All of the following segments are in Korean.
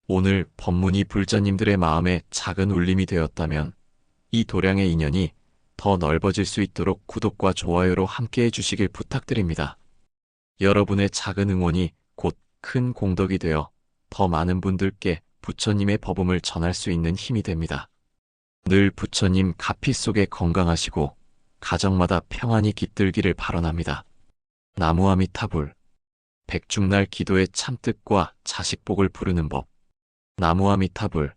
오늘 법문이 불자님들의 마음에 작은 울림이 되었다면 이 도량의 인연이 더 넓어질 수 있도록 구독과 좋아요로 함께해 주시길 부탁드립니다. 여러분의 작은 응원이 곧 큰 공덕이 되어 더 많은 분들께 부처님의 법음을 전할 수 있는 힘이 됩니다. 늘 부처님 가피 속에 건강하시고 가정마다 평안이 깃들기를 발언합니다. 나무아미타불. 백중날 기도의 참뜻과 자식복을 부르는 법. 나무아미타불.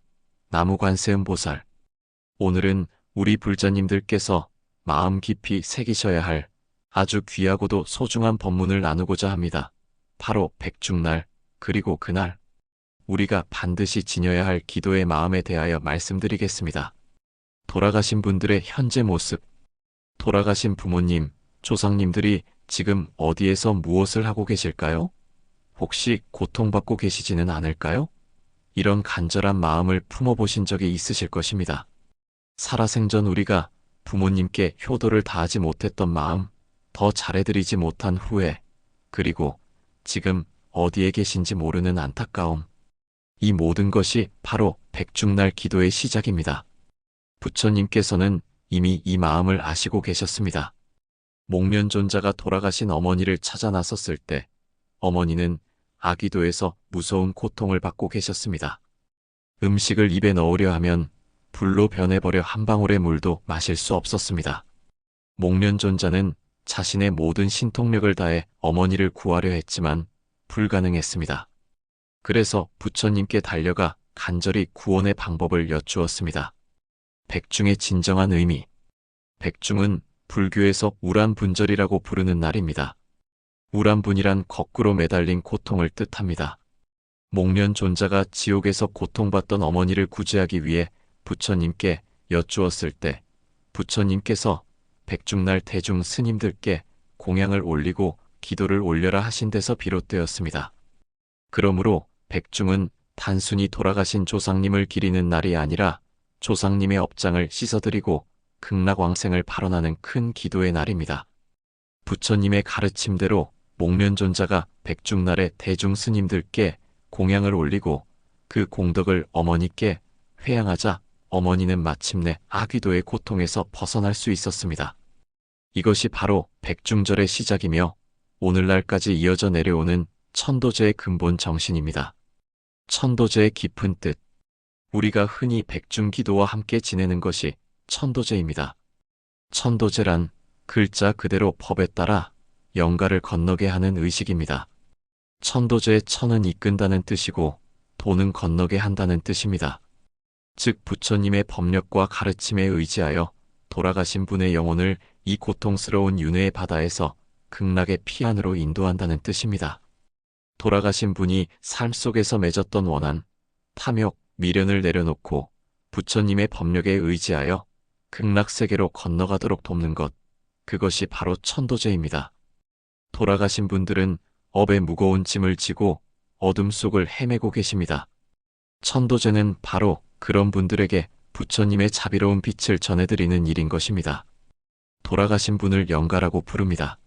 나무관세음보살. 오늘은 우리 불자님들께서 마음 깊이 새기셔야 할 아주 귀하고도 소중한 법문을 나누고자 합니다. 바로 백중날, 그리고 그날 우리가 반드시 지녀야 할 기도의 마음에 대하여 말씀드리겠습니다. 돌아가신 분들의 현재 모습. 돌아가신 부모님, 조상님들이 지금 어디에서 무엇을 하고 계실까요? 혹시 고통받고 계시지는 않을까요? 이런 간절한 마음을 품어보신 적이 있으실 것입니다. 살아생전 우리가 부모님께 효도를 다하지 못했던 마음, 더 잘해드리지 못한 후회, 그리고 지금 어디에 계신지 모르는 안타까움. 이 모든 것이 바로 백중날 기도의 시작입니다. 부처님께서는 이미 이 마음을 아시고 계셨습니다. 목련존자가 돌아가신 어머니를 찾아 나섰을 때 어머니는 아기도에서 무서운 고통을 받고 계셨습니다. 음식을 입에 넣으려 하면 불로 변해버려 한 방울의 물도 마실 수 없었습니다. 목련존자는 자신의 모든 신통력을 다해 어머니를 구하려 했지만 불가능했습니다. 그래서 부처님께 달려가 간절히 구원의 방법을 여쭈었습니다. 백중의 진정한 의미. 백중은 불교에서 우란분절이라고 부르는 날입니다. 우란분이란 거꾸로 매달린 고통을 뜻합니다. 목련존자가 지옥에서 고통받던 어머니를 구제하기 위해 부처님께 여쭈었을 때 부처님께서 백중날 대중 스님들께 공양을 올리고 기도를 올려라 하신 데서 비롯되었습니다. 그러므로 백중은 단순히 돌아가신 조상님을 기리는 날이 아니라 조상님의 업장을 씻어드리고 극락왕생을 발언하는 큰 기도의 날입니다. 부처님의 가르침대로 목련존자가 백중날에 대중 스님들께 공양을 올리고 그 공덕을 어머니께 회양하자 어머니는 마침내 아귀도의 고통에서 벗어날 수 있었습니다. 이것이 바로 백중절의 시작이며 오늘날까지 이어져 내려오는 천도제의 근본 정신입니다. 천도제의 깊은 뜻. 우리가 흔히 백중기도와 함께 지내는 것이 천도제입니다. 천도제란 글자 그대로 법에 따라 영가를 건너게 하는 의식입니다. 천도제의 천은 이끈다는 뜻이고 도는 건너게 한다는 뜻입니다. 즉 부처님의 법력과 가르침에 의지하여 돌아가신 분의 영혼을 이 고통스러운 윤회의 바다에서 극락의 피안으로 인도한다는 뜻입니다. 돌아가신 분이 삶 속에서 맺었던 원한, 탐욕, 미련을 내려놓고 부처님의 법력에 의지하여 극락세계로 건너가도록 돕는 것, 그것이 바로 천도제입니다. 돌아가신 분들은 업의 무거운 짐을 지고 어둠 속을 헤매고 계십니다. 천도제는 바로 그런 분들에게 부처님의 자비로운 빛을 전해드리는 일인 것입니다. 돌아가신 분을 영가라고 부릅니다.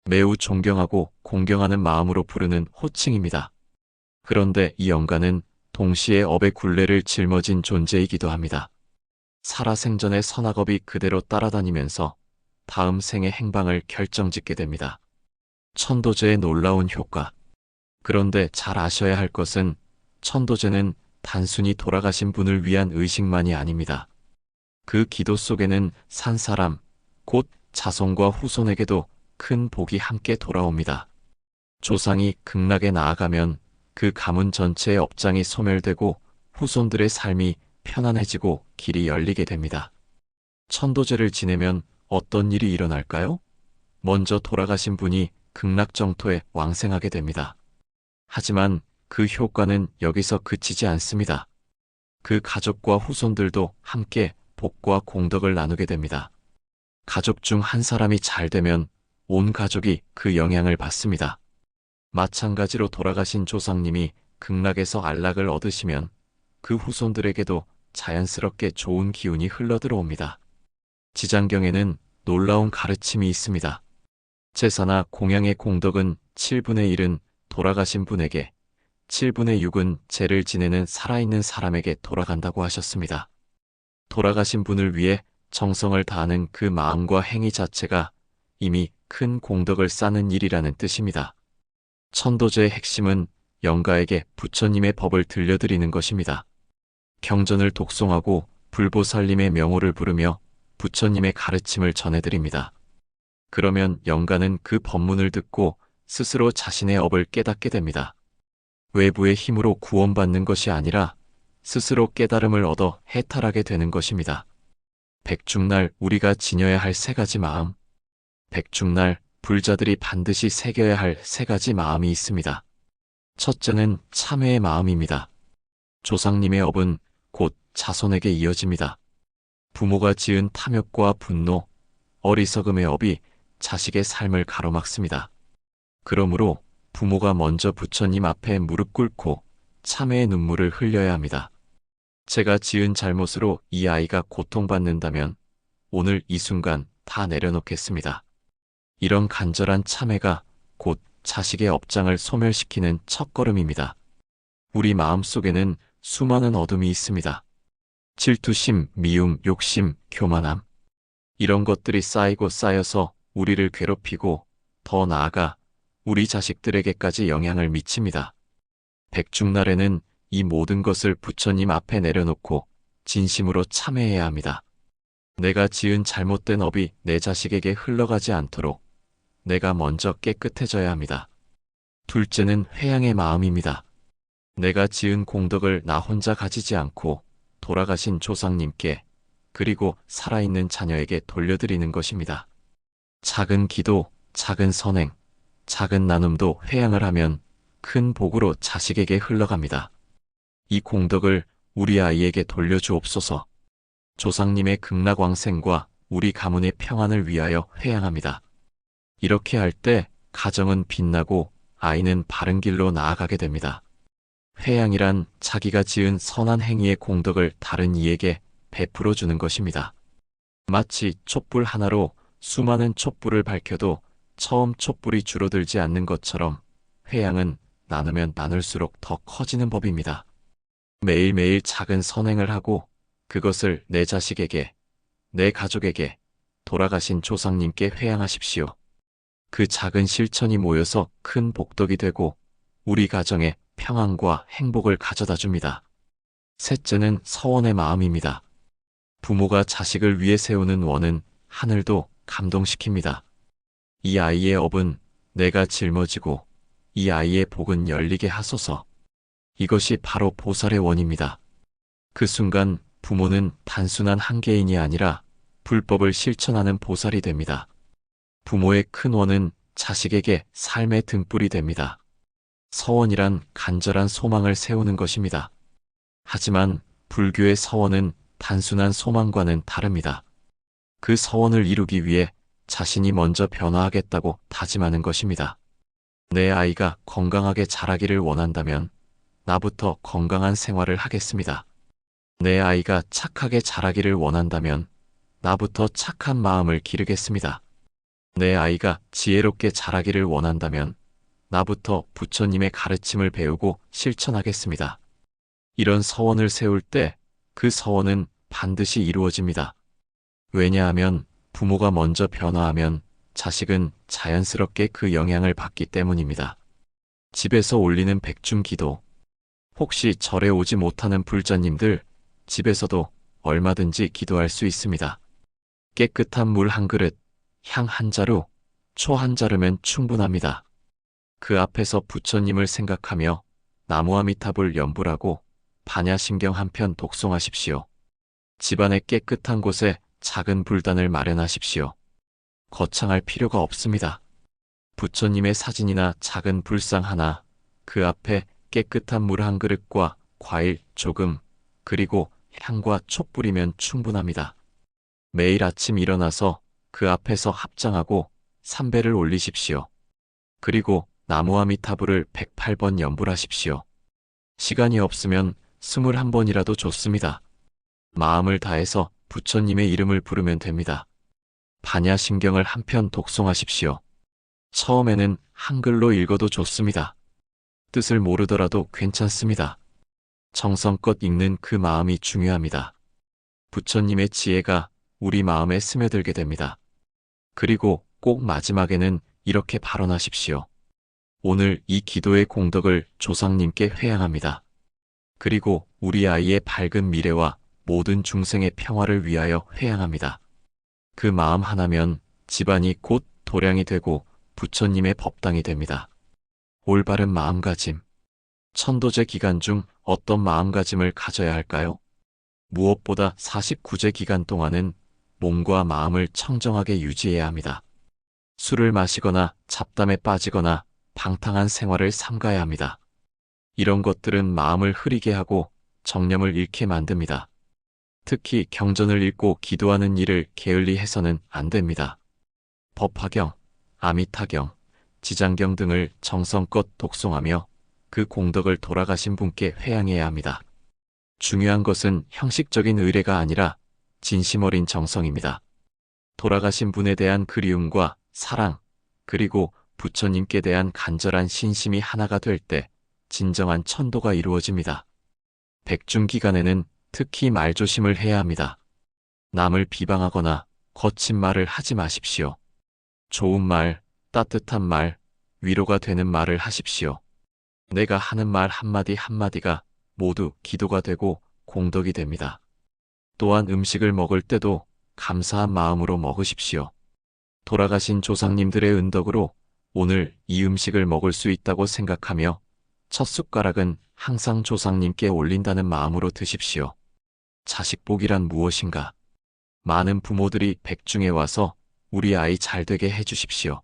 매우 존경하고 공경하는 마음으로 부르는 호칭입니다. 그런데 이 영가는 동시에 업의 굴레를 짊어진 존재이기도 합니다. 살아생전의 선악업이 그대로 따라다니면서 다음 생의 행방을 결정짓게 됩니다. 천도제의 놀라운 효과. 그런데 잘 아셔야 할 것은 천도제는 단순히 돌아가신 분을 위한 의식만이 아닙니다. 그 기도 속에는 산 사람, 곧 자손과 후손에게도 큰 복이 함께 돌아옵니다. 조상이 극락에 나아가면 그 가문 전체의 업장이 소멸되고 후손들의 삶이 편안해지고 길이 열리게 됩니다. 천도제를 지내면 어떤 일이 일어날까요? 먼저 돌아가신 분이 극락정토에 왕생하게 됩니다. 하지만 그 효과는 여기서 그치지 않습니다. 그 가족과 후손들도 함께 복과 공덕을 나누게 됩니다. 가족 중 한 사람이 잘 되면 온 가족이 그 영향을 받습니다. 마찬가지로 돌아가신 조상님이 극락에서 안락을 얻으시면 그 후손들에게도 자연스럽게 좋은 기운이 흘러들어옵니다. 지장경에는 놀라운 가르침이 있습니다. 제사나 공양의 공덕은 7분의 1은 돌아가신 분에게, 7분의 6은 죄를 지내는 살아있는 사람에게 돌아간다고 하셨습니다. 돌아가신 분을 위해 정성을 다하는 그 마음과 행위 자체가 이미 큰 공덕을 쌓는 일이라는 뜻입니다. 천도제의 핵심은 영가에게 부처님의 법을 들려드리는 것입니다. 경전을 독송하고 불보살님의 명호를 부르며 부처님의 가르침을 전해드립니다. 그러면 영가는 그 법문을 듣고 스스로 자신의 업을 깨닫게 됩니다. 외부의 힘으로 구원받는 것이 아니라 스스로 깨달음을 얻어 해탈하게 되는 것입니다. 백중날 우리가 지녀야 할 세 가지 마음. 백중날 불자들이 반드시 새겨야 할 세 가지 마음이 있습니다. 첫째는 참회의 마음입니다. 조상님의 업은 곧 자손에게 이어집니다. 부모가 지은 탐욕과 분노, 어리석음의 업이 자식의 삶을 가로막습니다. 그러므로 부모가 먼저 부처님 앞에 무릎 꿇고 참회의 눈물을 흘려야 합니다. 제가 지은 잘못으로 이 아이가 고통받는다면 오늘 이 순간 다 내려놓겠습니다. 이런 간절한 참회가 곧 자식의 업장을 소멸시키는 첫걸음입니다. 우리 마음속에는 수많은 어둠이 있습니다. 질투심, 미움, 욕심, 교만함. 이런 것들이 쌓이고 쌓여서 우리를 괴롭히고 더 나아가 우리 자식들에게까지 영향을 미칩니다. 백중날에는 이 모든 것을 부처님 앞에 내려놓고 진심으로 참회해야 합니다. 내가 지은 잘못된 업이 내 자식에게 흘러가지 않도록 내가 먼저 깨끗해져야 합니다. 둘째는 회양의 마음입니다. 내가 지은 공덕을 나 혼자 가지지 않고 돌아가신 조상님께 그리고 살아있는 자녀에게 돌려드리는 것입니다. 작은 기도, 작은 선행, 작은 나눔도 회양을 하면 큰 복으로 자식에게 흘러갑니다. 이 공덕을 우리 아이에게 돌려주옵소서. 조상님의 극락왕생과 우리 가문의 평안을 위하여 회양합니다. 이렇게 할 때 가정은 빛나고 아이는 바른 길로 나아가게 됩니다. 회양이란 자기가 지은 선한 행위의 공덕을 다른 이에게 베풀어 주는 것입니다. 마치 촛불 하나로 수많은 촛불을 밝혀도 처음 촛불이 줄어들지 않는 것처럼 회양은 나누면 나눌수록 더 커지는 법입니다. 매일매일 작은 선행을 하고 그것을 내 자식에게, 내 가족에게, 돌아가신 조상님께 회양하십시오. 그 작은 실천이 모여서 큰 복덕이 되고 우리 가정에 평안과 행복을 가져다 줍니다. 셋째는 서원의 마음입니다. 부모가 자식을 위해 세우는 원은 하늘도 감동시킵니다. 이 아이의 업은 내가 짊어지고 이 아이의 복은 열리게 하소서. 이것이 바로 보살의 원입니다. 그 순간 부모는 단순한 한계인이 아니라 불법을 실천하는 보살이 됩니다. 부모의 큰 원은 자식에게 삶의 등불이 됩니다. 서원이란 간절한 소망을 세우는 것입니다. 하지만 불교의 서원은 단순한 소망과는 다릅니다. 그 서원을 이루기 위해 자신이 먼저 변화하겠다고 다짐하는 것입니다. 내 아이가 건강하게 자라기를 원한다면 나부터 건강한 생활을 하겠습니다. 내 아이가 착하게 자라기를 원한다면 나부터 착한 마음을 기르겠습니다. 내 아이가 지혜롭게 자라기를 원한다면 나부터 부처님의 가르침을 배우고 실천하겠습니다. 이런 서원을 세울 때 그 서원은 반드시 이루어집니다. 왜냐하면 부모가 먼저 변화하면 자식은 자연스럽게 그 영향을 받기 때문입니다. 집에서 올리는 백중기도. 혹시 절에 오지 못하는 불자님들, 집에서도 얼마든지 기도할 수 있습니다. 깨끗한 물 한 그릇, 향 한 자루, 초 한 자루면 충분합니다. 그 앞에서 부처님을 생각하며 나무아미타불 연불하고 반야심경 한 편 독송하십시오. 집안의 깨끗한 곳에 작은 불단을 마련하십시오. 거창할 필요가 없습니다. 부처님의 사진이나 작은 불상 하나, 그 앞에 깨끗한 물 한 그릇과 과일 조금, 그리고 향과 촛불이면 충분합니다. 매일 아침 일어나서 그 앞에서 합장하고 삼배를 올리십시오. 그리고 나무아미타불을 108번 연불하십시오. 시간이 없으면 21번이라도 좋습니다. 마음을 다해서 부처님의 이름을 부르면 됩니다. 반야심경을 한 편 독송하십시오. 처음에는 한글로 읽어도 좋습니다. 뜻을 모르더라도 괜찮습니다. 정성껏 읽는 그 마음이 중요합니다. 부처님의 지혜가 우리 마음에 스며들게 됩니다. 그리고 꼭 마지막에는 이렇게 발언하십시오. 오늘 이 기도의 공덕을 조상님께 회양합니다. 그리고 우리 아이의 밝은 미래와 모든 중생의 평화를 위하여 회양합니다. 그 마음 하나면 집안이 곧 도량이 되고 부처님의 법당이 됩니다. 올바른 마음가짐. 천도제 기간 중 어떤 마음가짐을 가져야 할까요? 무엇보다 49제 기간 동안은 몸과 마음을 청정하게 유지해야 합니다. 술을 마시거나 잡담에 빠지거나 방탕한 생활을 삼가야 합니다. 이런 것들은 마음을 흐리게 하고 정념을 잃게 만듭니다. 특히 경전을 읽고 기도하는 일을 게을리 해서는 안 됩니다. 법화경, 아미타경, 지장경 등을 정성껏 독송하며 그 공덕을 돌아가신 분께 회양해야 합니다. 중요한 것은 형식적인 의례가 아니라 진심 어린 정성입니다. 돌아가신 분에 대한 그리움과 사랑, 그리고 부처님께 대한 간절한 신심이 하나가 될 때 진정한 천도가 이루어집니다. 백중 기간에는 특히 말조심을 해야 합니다. 남을 비방하거나 거친 말을 하지 마십시오. 좋은 말, 따뜻한 말, 위로가 되는 말을 하십시오. 내가 하는 말 한마디 한마디가 모두 기도가 되고 공덕이 됩니다. 또한 음식을 먹을 때도 감사한 마음으로 먹으십시오. 돌아가신 조상님들의 은덕으로 오늘 이 음식을 먹을 수 있다고 생각하며 첫 숟가락은 항상 조상님께 올린다는 마음으로 드십시오. 자식복이란 무엇인가? 많은 부모들이 백중에 와서 우리 아이 잘 되게 해주십시오.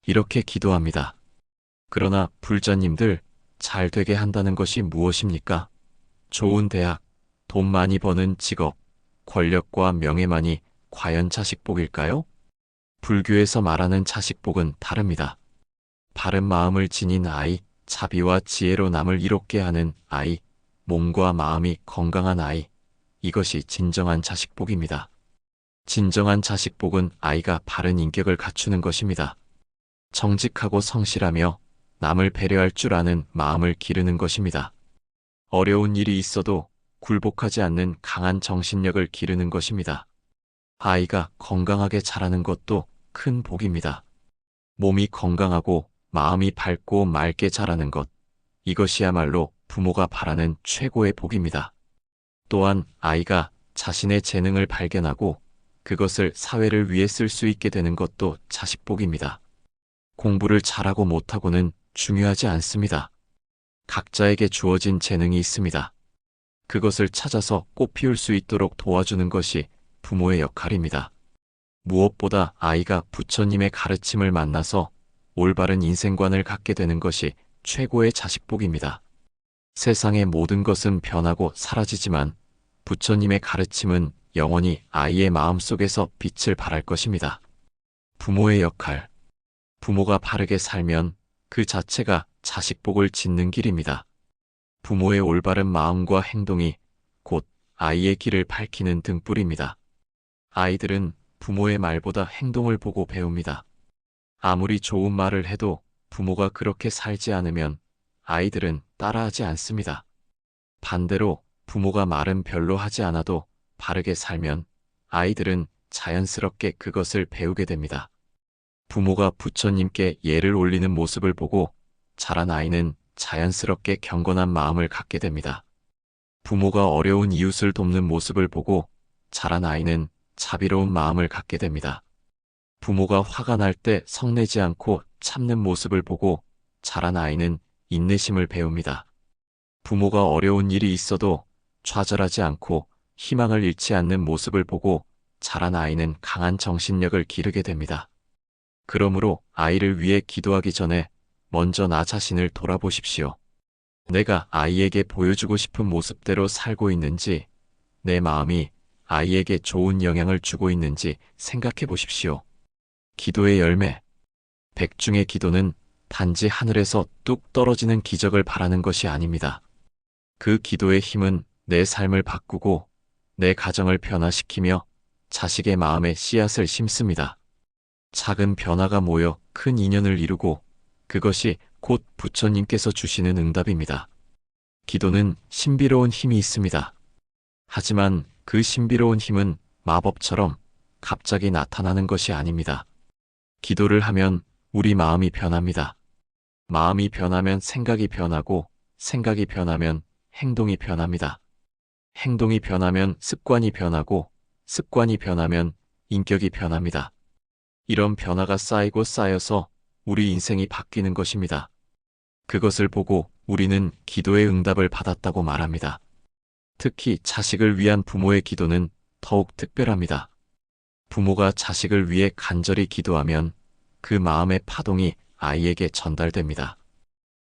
이렇게 기도합니다. 그러나 불자님들, 잘 되게 한다는 것이 무엇입니까? 좋은 대학, 돈 많이 버는 직업, 권력과 명예만이 과연 자식복일까요? 불교에서 말하는 자식복은 다릅니다. 바른 마음을 지닌 아이, 자비와 지혜로 남을 이롭게 하는 아이, 몸과 마음이 건강한 아이, 이것이 진정한 자식복입니다. 진정한 자식복은 아이가 바른 인격을 갖추는 것입니다. 정직하고 성실하며 남을 배려할 줄 아는 마음을 기르는 것입니다. 어려운 일이 있어도 굴복하지 않는 강한 정신력을 기르는 것입니다. 아이가 건강하게 자라는 것도 큰 복입니다. 몸이 건강하고 마음이 밝고 맑게 자라는 것, 이것이야말로 부모가 바라는 최고의 복입니다. 또한 아이가 자신의 재능을 발견하고 그것을 사회를 위해 쓸 수 있게 되는 것도 자식복입니다. 공부를 잘하고 못하고는 중요하지 않습니다. 각자에게 주어진 재능이 있습니다. 그것을 찾아서 꽃피울 수 있도록 도와주는 것이 부모의 역할입니다. 무엇보다 아이가 부처님의 가르침을 만나서 올바른 인생관을 갖게 되는 것이 최고의 자식복입니다. 세상의 모든 것은 변하고 사라지지만 부처님의 가르침은 영원히 아이의 마음속에서 빛을 발할 것입니다. 부모의 역할. 부모가 바르게 살면 그 자체가 자식복을 짓는 길입니다. 부모의 올바른 마음과 행동이 곧 아이의 길을 밝히는 등불입니다. 아이들은 부모의 말보다 행동을 보고 배웁니다. 아무리 좋은 말을 해도 부모가 그렇게 살지 않으면 아이들은 따라하지 않습니다. 반대로 부모가 말은 별로 하지 않아도 바르게 살면 아이들은 자연스럽게 그것을 배우게 됩니다. 부모가 부처님께 예를 올리는 모습을 보고 자란 아이는 자연스럽게 경건한 마음을 갖게 됩니다. 부모가 어려운 이웃을 돕는 모습을 보고 자란 아이는 자비로운 마음을 갖게 됩니다. 부모가 화가 날 때 성내지 않고 참는 모습을 보고 자란 아이는 인내심을 배웁니다. 부모가 어려운 일이 있어도 좌절하지 않고 희망을 잃지 않는 모습을 보고 자란 아이는 강한 정신력을 기르게 됩니다. 그러므로 아이를 위해 기도하기 전에 먼저 나 자신을 돌아보십시오. 내가 아이에게 보여주고 싶은 모습대로 살고 있는지, 내 마음이 아이에게 좋은 영향을 주고 있는지 생각해 보십시오. 기도의 열매. 백중의 기도는 단지 하늘에서 뚝 떨어지는 기적을 바라는 것이 아닙니다. 그 기도의 힘은 내 삶을 바꾸고 내 가정을 변화시키며 자식의 마음에 씨앗을 심습니다. 작은 변화가 모여 큰 인연을 이루고 그것이 곧 부처님께서 주시는 응답입니다. 기도는 신비로운 힘이 있습니다. 하지만 그 신비로운 힘은 마법처럼 갑자기 나타나는 것이 아닙니다. 기도를 하면 우리 마음이 변합니다. 마음이 변하면 생각이 변하고, 생각이 변하면 행동이 변합니다. 행동이 변하면 습관이 변하고, 습관이 변하면 인격이 변합니다. 이런 변화가 쌓이고 쌓여서 우리 인생이 바뀌는 것입니다. 그것을 보고 우리는 기도의 응답을 받았다고 말합니다. 특히 자식을 위한 부모의 기도는 더욱 특별합니다. 부모가 자식을 위해 간절히 기도하면 그 마음의 파동이 아이에게 전달됩니다.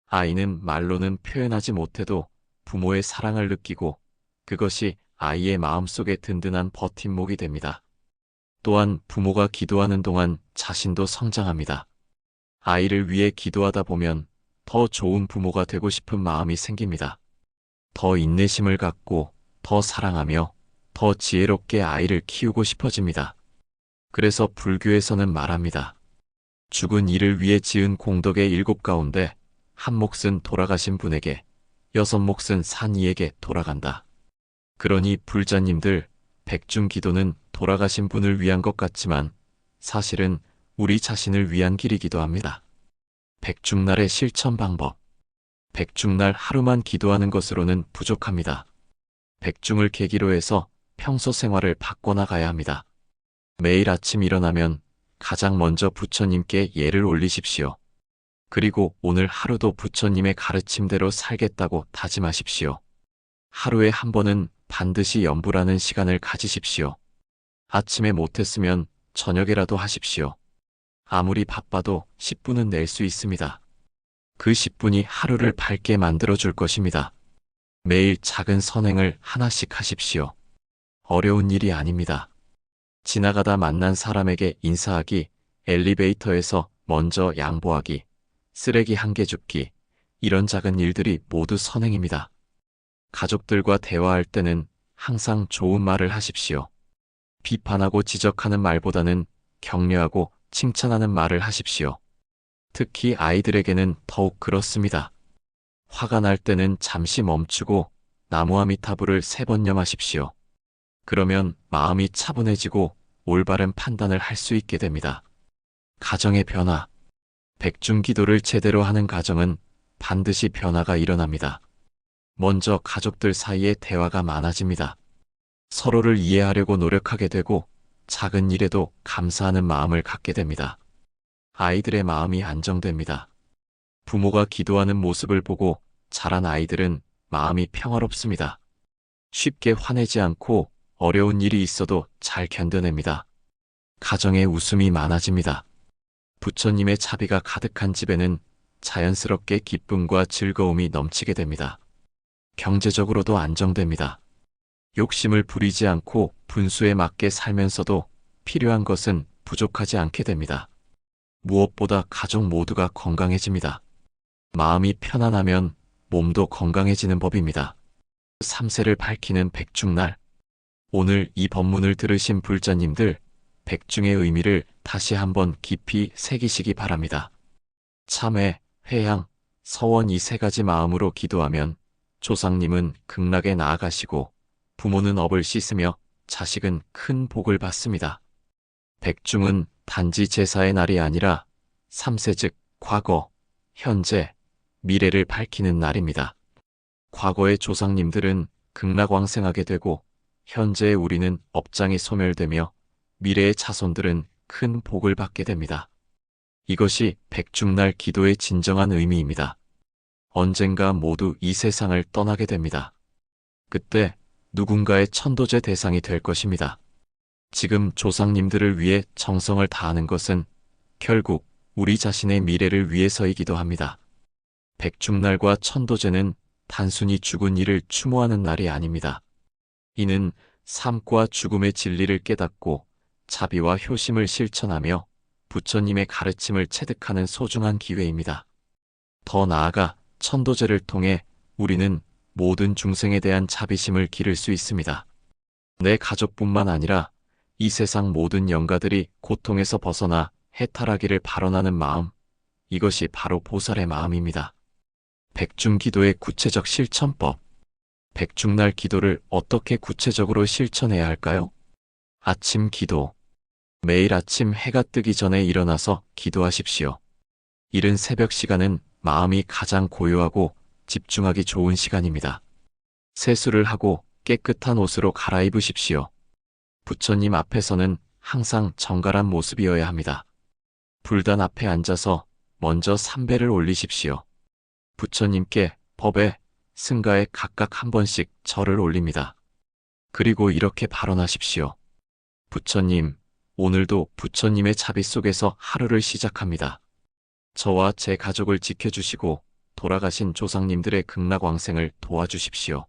아이는 말로는 표현하지 못해도 부모의 사랑을 느끼고 그것이 아이의 마음속에 든든한 버팀목이 됩니다. 또한 부모가 기도하는 동안 자신도 성장합니다. 아이를 위해 기도하다 보면 더 좋은 부모가 되고 싶은 마음이 생깁니다. 더 인내심을 갖고 더 사랑하며 더 지혜롭게 아이를 키우고 싶어집니다. 그래서 불교에서는 말합니다. 죽은 이를 위해 지은 공덕의 7 가운데 한 몫은 돌아가신 분에게, 6 몫은 산 이에게 돌아간다. 그러니 불자님들, 백중기도는 돌아가신 분을 위한 것 같지만 사실은 우리 자신을 위한 길이기도 합니다. 백중날의 실천 방법. 백중날 하루만 기도하는 것으로는 부족합니다. 백중을 계기로 해서 평소 생활을 바꿔나가야 합니다. 매일 아침 일어나면 가장 먼저 부처님께 예를 올리십시오. 그리고 오늘 하루도 부처님의 가르침대로 살겠다고 다짐하십시오. 하루에 한 번은 반드시 염불하는 시간을 가지십시오. 아침에 못했으면 저녁에라도 하십시오. 아무리 바빠도 10분은 낼 수 있습니다. 그 10분이 하루를 밝게 만들어줄 것입니다. 매일 작은 선행을 하나씩 하십시오. 어려운 일이 아닙니다. 지나가다 만난 사람에게 인사하기, 엘리베이터에서 먼저 양보하기, 쓰레기 1개 줍기, 이런 작은 일들이 모두 선행입니다. 가족들과 대화할 때는 항상 좋은 말을 하십시오. 비판하고 지적하는 말보다는 격려하고 칭찬하는 말을 하십시오. 특히 아이들에게는 더욱 그렇습니다. 화가 날 때는 잠시 멈추고 나무아미타불을 3번 염하십시오. 그러면 마음이 차분해지고 올바른 판단을 할 수 있게 됩니다. 가정의 변화. 백중기도를 제대로 하는 가정은 반드시 변화가 일어납니다. 먼저 가족들 사이에 대화가 많아집니다. 서로를 이해하려고 노력하게 되고 작은 일에도 감사하는 마음을 갖게 됩니다. 아이들의 마음이 안정됩니다. 부모가 기도하는 모습을 보고 자란 아이들은 마음이 평화롭습니다. 쉽게 화내지 않고 어려운 일이 있어도 잘 견뎌냅니다. 가정에 웃음이 많아집니다. 부처님의 자비가 가득한 집에는 자연스럽게 기쁨과 즐거움이 넘치게 됩니다. 경제적으로도 안정됩니다. 욕심을 부리지 않고 분수에 맞게 살면서도 필요한 것은 부족하지 않게 됩니다. 무엇보다 가족 모두가 건강해집니다. 마음이 편안하면 몸도 건강해지는 법입니다. 3세를 밝히는 백중날. 오늘 이 법문을 들으신 불자님들, 백중의 의미를 다시 한번 깊이 새기시기 바랍니다. 참회, 회향, 서원 이 3가지 마음으로 기도하면 조상님은 극락에 나아가시고 부모는 업을 씻으며 자식은 큰 복을 받습니다. 백중은 단지 제사의 날이 아니라 3세 즉 과거, 현재, 미래를 밝히는 날입니다. 과거의 조상님들은 극락왕생하게 되고 현재의 우리는 업장이 소멸되며 미래의 자손들은 큰 복을 받게 됩니다. 이것이 백중날 기도의 진정한 의미입니다. 언젠가 모두 이 세상을 떠나게 됩니다. 그때 누군가의 천도제 대상이 될 것입니다. 지금 조상님들을 위해 정성을 다하는 것은 결국 우리 자신의 미래를 위해서이기도 합니다. 백중날과 천도제는 단순히 죽은 이를 추모하는 날이 아닙니다. 이는 삶과 죽음의 진리를 깨닫고 자비와 효심을 실천하며 부처님의 가르침을 체득하는 소중한 기회입니다. 더 나아가 천도제를 통해 우리는 모든 중생에 대한 자비심을 기를 수 있습니다. 내 가족뿐만 아니라 이 세상 모든 영가들이 고통에서 벗어나 해탈하기를 발언하는 마음, 이것이 바로 보살의 마음입니다. 백중기도의 구체적 실천법. 백중날 기도를 어떻게 구체적으로 실천해야 할까요? 아침 기도. 매일 아침 해가 뜨기 전에 일어나서 기도하십시오. 이른 새벽 시간은 마음이 가장 고요하고 집중하기 좋은 시간입니다. 세수를 하고 깨끗한 옷으로 갈아입으십시오. 부처님 앞에서는 항상 정갈한 모습이어야 합니다. 불단 앞에 앉아서 먼저 삼배를 올리십시오. 부처님께 법에, 승가에 각각 한 번씩 절을 올립니다. 그리고 이렇게 발언하십시오. 부처님, 오늘도 부처님의 자비 속에서 하루를 시작합니다. 저와 제 가족을 지켜주시고 돌아가신 조상님들의 극락왕생을 도와주십시오.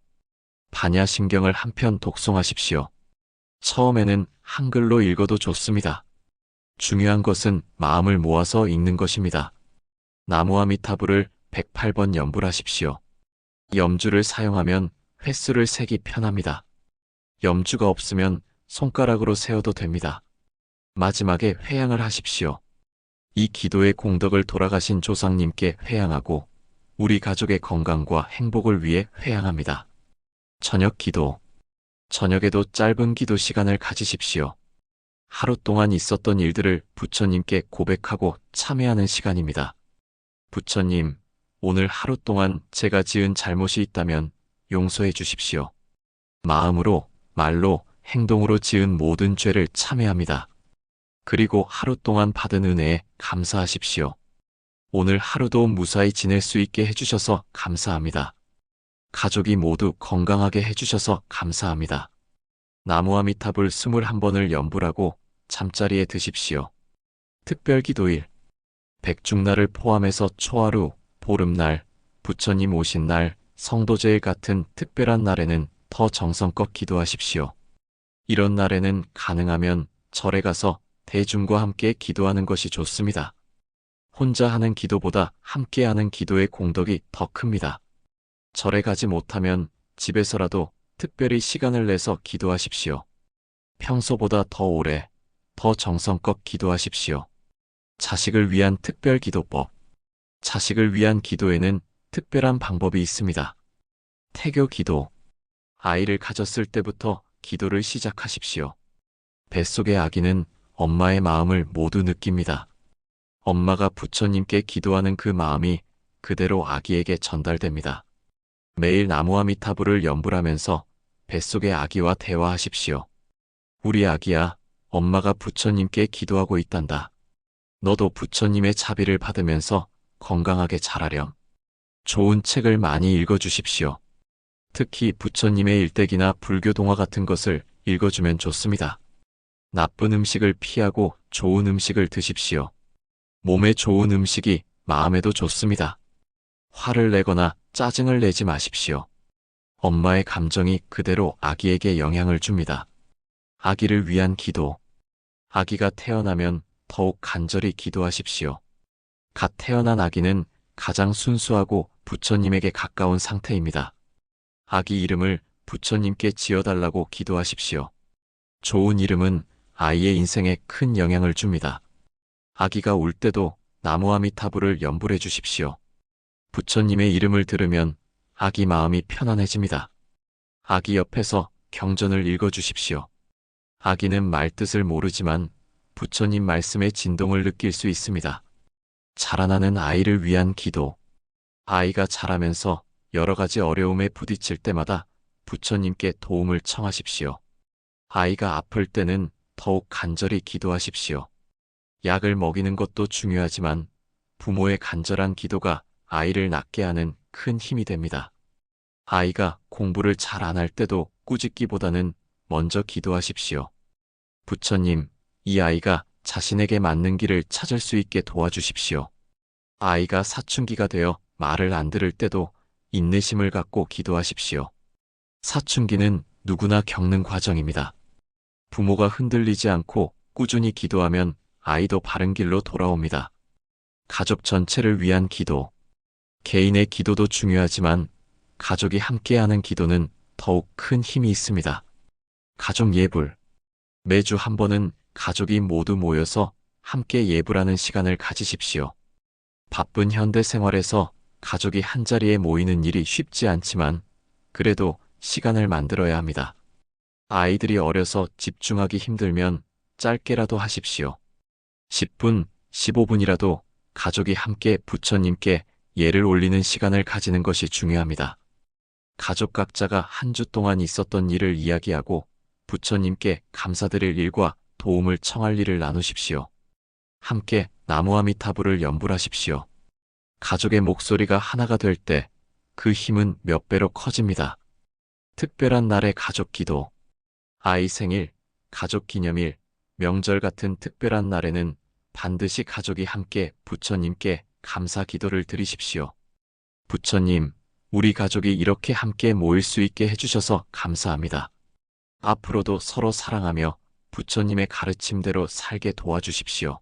반야심경을 한 편 독송하십시오. 처음에는 한글로 읽어도 좋습니다. 중요한 것은 마음을 모아서 읽는 것입니다. 나무아미타불을 108번 염불하십시오. 염주를 사용하면 횟수를 세기 편합니다. 염주가 없으면 손가락으로 세어도 됩니다. 마지막에 회향을 하십시오. 이 기도의 공덕을 돌아가신 조상님께 회향하고 우리 가족의 건강과 행복을 위해 회향합니다. 저녁 기도. 저녁에도 짧은 기도 시간을 가지십시오. 하루 동안 있었던 일들을 부처님께 고백하고 참회하는 시간입니다. 부처님, 오늘 하루 동안 제가 지은 잘못이 있다면 용서해 주십시오. 마음으로, 말로, 행동으로 지은 모든 죄를 참회합니다. 그리고 하루 동안 받은 은혜에 감사하십시오. 오늘 하루도 무사히 지낼 수 있게 해주셔서 감사합니다. 가족이 모두 건강하게 해주셔서 감사합니다. 나무아미타불 21번을 염불하고 잠자리에 드십시오. 특별기도일. 백중날을 포함해서 초하루, 보름날, 부처님 오신 날, 성도제일 같은 특별한 날에는 더 정성껏 기도하십시오. 이런 날에는 가능하면 절에 가서 대중과 함께 기도하는 것이 좋습니다. 혼자 하는 기도보다 함께 하는 기도의 공덕이 더 큽니다. 절에 가지 못하면 집에서라도 특별히 시간을 내서 기도하십시오. 평소보다 더 오래, 더 정성껏 기도하십시오. 자식을 위한 특별 기도법. 자식을 위한 기도에는 특별한 방법이 있습니다. 태교 기도. 아이를 가졌을 때부터 기도를 시작하십시오. 뱃속의 아기는 엄마의 마음을 모두 느낍니다. 엄마가 부처님께 기도하는 그 마음이 그대로 아기에게 전달됩니다. 매일 나무아미타불을 염불하면서 뱃속의 아기와 대화하십시오. 우리 아기야, 엄마가 부처님께 기도하고 있단다. 너도 부처님의 자비를 받으면서 건강하게 자라렴. 좋은 책을 많이 읽어주십시오. 특히 부처님의 일대기나 불교 동화 같은 것을 읽어주면 좋습니다. 나쁜 음식을 피하고 좋은 음식을 드십시오. 몸에 좋은 음식이 마음에도 좋습니다. 화를 내거나 짜증을 내지 마십시오. 엄마의 감정이 그대로 아기에게 영향을 줍니다. 아기를 위한 기도. 아기가 태어나면 더욱 간절히 기도하십시오. 갓 태어난 아기는 가장 순수하고 부처님에게 가까운 상태입니다. 아기 이름을 부처님께 지어달라고 기도하십시오. 좋은 이름은 아이의 인생에 큰 영향을 줍니다. 아기가 울 때도 나무아미타불을 염불해 주십시오. 부처님의 이름을 들으면 아기 마음이 편안해집니다. 아기 옆에서 경전을 읽어주십시오. 아기는 말뜻을 모르지만 부처님 말씀의 진동을 느낄 수 있습니다. 자라나는 아이를 위한 기도. 아이가 자라면서 여러 가지 어려움에 부딪힐 때마다 부처님께 도움을 청하십시오. 아이가 아플 때는 더욱 간절히 기도하십시오. 약을 먹이는 것도 중요하지만 부모의 간절한 기도가 아이를 낫게 하는 큰 힘이 됩니다. 아이가 공부를 잘 안 할 때도 꾸짖기보다는 먼저 기도하십시오. 부처님, 이 아이가 자신에게 맞는 길을 찾을 수 있게 도와주십시오. 아이가 사춘기가 되어 말을 안 들을 때도 인내심을 갖고 기도하십시오. 사춘기는 누구나 겪는 과정입니다. 부모가 흔들리지 않고 꾸준히 기도하면 아이도 바른 길로 돌아옵니다. 가족 전체를 위한 기도. 개인의 기도도 중요하지만 가족이 함께하는 기도는 더욱 큰 힘이 있습니다. 가족 예불. 매주 한 번은 가족이 모두 모여서 함께 예불하는 시간을 가지십시오. 바쁜 현대 생활에서 가족이 한자리에 모이는 일이 쉽지 않지만 그래도 시간을 만들어야 합니다. 아이들이 어려서 집중하기 힘들면 짧게라도 하십시오. 10분, 15분이라도 가족이 함께 부처님께 예를 올리는 시간을 가지는 것이 중요합니다. 가족 각자가 한 주 동안 있었던 일을 이야기하고 부처님께 감사드릴 일과 도움을 청할 일을 나누십시오. 함께 나무아미타불을 연불하십시오. 가족의 목소리가 하나가 될 때 그 힘은 몇 배로 커집니다. 특별한 날의 가족 기도. 아이 생일, 가족 기념일, 명절 같은 특별한 날에는 반드시 가족이 함께 부처님께 감사 기도를 드리십시오. 부처님, 우리 가족이 이렇게 함께 모일 수 있게 해주셔서 감사합니다. 앞으로도 서로 사랑하며 부처님의 가르침대로 살게 도와주십시오.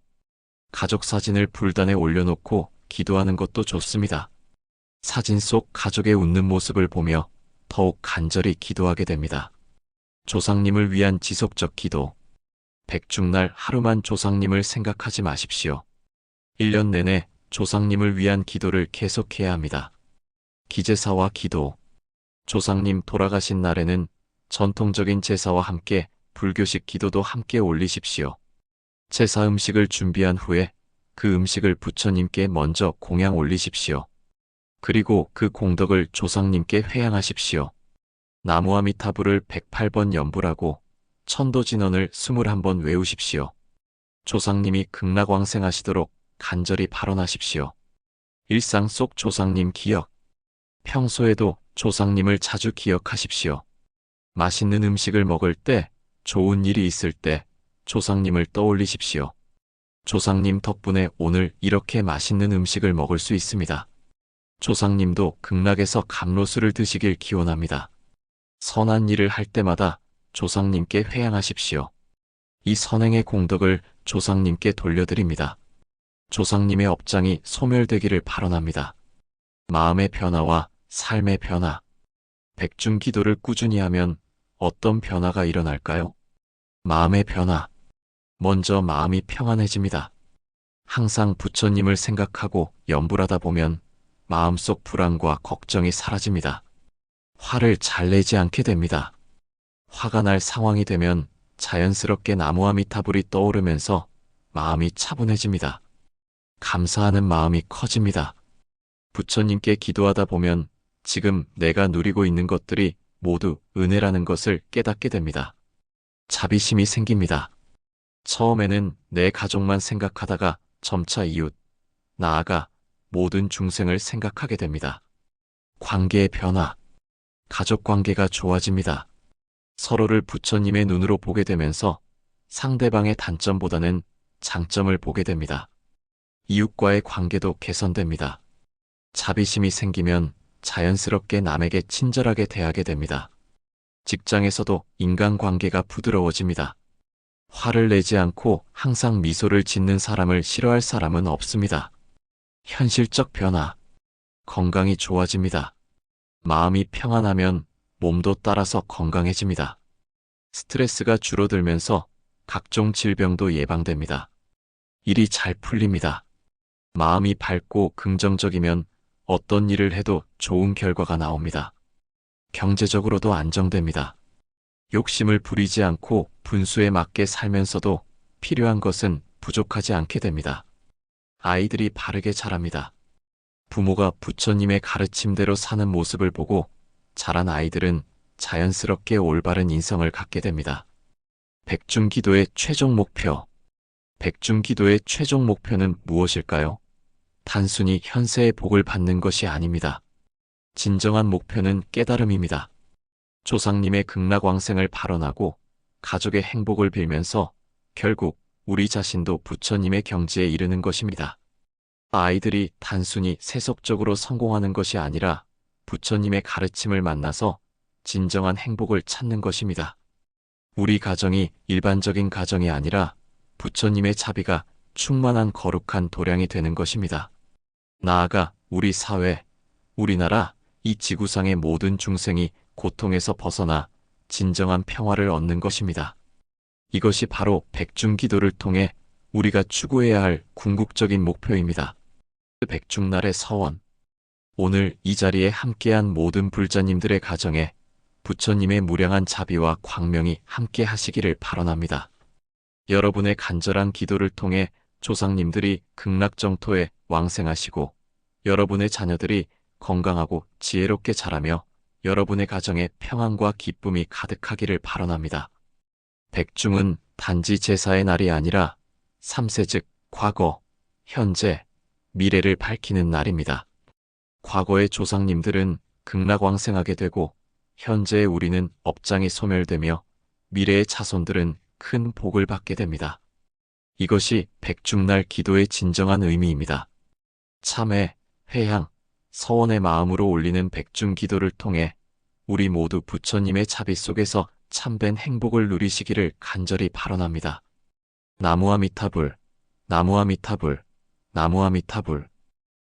가족 사진을 불단에 올려놓고 기도하는 것도 좋습니다. 사진 속 가족의 웃는 모습을 보며 더욱 간절히 기도하게 됩니다. 조상님을 위한 지속적 기도. 백중날 하루만 조상님을 생각하지 마십시오. 1년 내내 조상님을 위한 기도를 계속해야 합니다. 기제사와 기도. 조상님 돌아가신 날에는 전통적인 제사와 함께 불교식 기도도 함께 올리십시오. 제사 음식을 준비한 후에 그 음식을 부처님께 먼저 공양 올리십시오. 그리고 그 공덕을 조상님께 회양하십시오. 나무아미타불을 108번 연불하고 천도진언을 21번 외우십시오. 조상님이 극락왕생하시도록 간절히 발언하십시오. 일상 속 조상님 기억. 평소에도 조상님을 자주 기억하십시오. 맛있는 음식을 먹을 때, 좋은 일이 있을 때 조상님을 떠올리십시오. 조상님 덕분에 오늘 이렇게 맛있는 음식을 먹을 수 있습니다. 조상님도 극락에서 감로수를 드시길 기원합니다. 선한 일을 할 때마다 조상님께 회양하십시오. 이 선행의 공덕을 조상님께 돌려드립니다. 조상님의 업장이 소멸되기를 발언합니다. 마음의 변화와 삶의 변화. 백중 기도를 꾸준히 하면 어떤 변화가 일어날까요? 마음의 변화. 먼저 마음이 평안해집니다. 항상 부처님을 생각하고 연불하다 보면 마음속 불안과 걱정이 사라집니다. 화를 잘 내지 않게 됩니다. 화가 날 상황이 되면 자연스럽게 나무아미타불이 떠오르면서 마음이 차분해집니다. 감사하는 마음이 커집니다. 부처님께 기도하다 보면 지금 내가 누리고 있는 것들이 모두 은혜라는 것을 깨닫게 됩니다. 자비심이 생깁니다. 처음에는 내 가족만 생각하다가 점차 이웃, 나아가 모든 중생을 생각하게 됩니다. 관계의 변화. 가족 관계가 좋아집니다. 서로를 부처님의 눈으로 보게 되면서 상대방의 단점보다는 장점을 보게 됩니다. 이웃과의 관계도 개선됩니다. 자비심이 생기면 자연스럽게 남에게 친절하게 대하게 됩니다. 직장에서도 인간관계가 부드러워집니다. 화를 내지 않고 항상 미소를 짓는 사람을 싫어할 사람은 없습니다. 현실적 변화. 건강이 좋아집니다. 마음이 평안하면 몸도 따라서 건강해집니다. 스트레스가 줄어들면서 각종 질병도 예방됩니다. 일이 잘 풀립니다. 마음이 밝고 긍정적이면 어떤 일을 해도 좋은 결과가 나옵니다. 경제적으로도 안정됩니다. 욕심을 부리지 않고 분수에 맞게 살면서도 필요한 것은 부족하지 않게 됩니다. 아이들이 바르게 자랍니다. 부모가 부처님의 가르침대로 사는 모습을 보고 자란 아이들은 자연스럽게 올바른 인성을 갖게 됩니다. 백중기도의 최종 목표. 백중기도의 최종 목표는 무엇일까요? 단순히 현세의 복을 받는 것이 아닙니다. 진정한 목표는 깨달음입니다. 조상님의 극락왕생을 발언하고 가족의 행복을 빌면서 결국 우리 자신도 부처님의 경지에 이르는 것입니다. 아이들이 단순히 세속적으로 성공하는 것이 아니라 부처님의 가르침을 만나서 진정한 행복을 찾는 것입니다. 우리 가정이 일반적인 가정이 아니라 부처님의 자비가 충만한 거룩한 도량이 되는 것입니다. 나아가 우리 사회, 우리나라, 이 지구상의 모든 중생이 고통에서 벗어나 진정한 평화를 얻는 것입니다. 이것이 바로 백중기도를 통해 우리가 추구해야 할 궁극적인 목표입니다. 백중날의 서원. 오늘 이 자리에 함께한 모든 불자님들의 가정에 부처님의 무량한 자비와 광명이 함께 하시기를 발언합니다. 여러분의 간절한 기도를 통해 조상님들이 극락정토에 왕생하시고 여러분의 자녀들이 건강하고 지혜롭게 자라며 여러분의 가정에 평안과 기쁨이 가득하기를 발언합니다. 백중은 단지 제사의 날이 아니라 3세 즉 과거, 현재, 미래를 밝히는 날입니다. 과거의 조상님들은 극락왕생하게 되고 현재의 우리는 업장이 소멸되며 미래의 자손들은 큰 복을 받게 됩니다. 이것이 백중날 기도의 진정한 의미입니다. 참회, 회향, 서원의 마음으로 올리는 백중 기도를 통해 우리 모두 부처님의 자비 속에서 참된 행복을 누리시기를 간절히 발언합니다. 나무아미타불, 나무아미타불, 나무아미타불.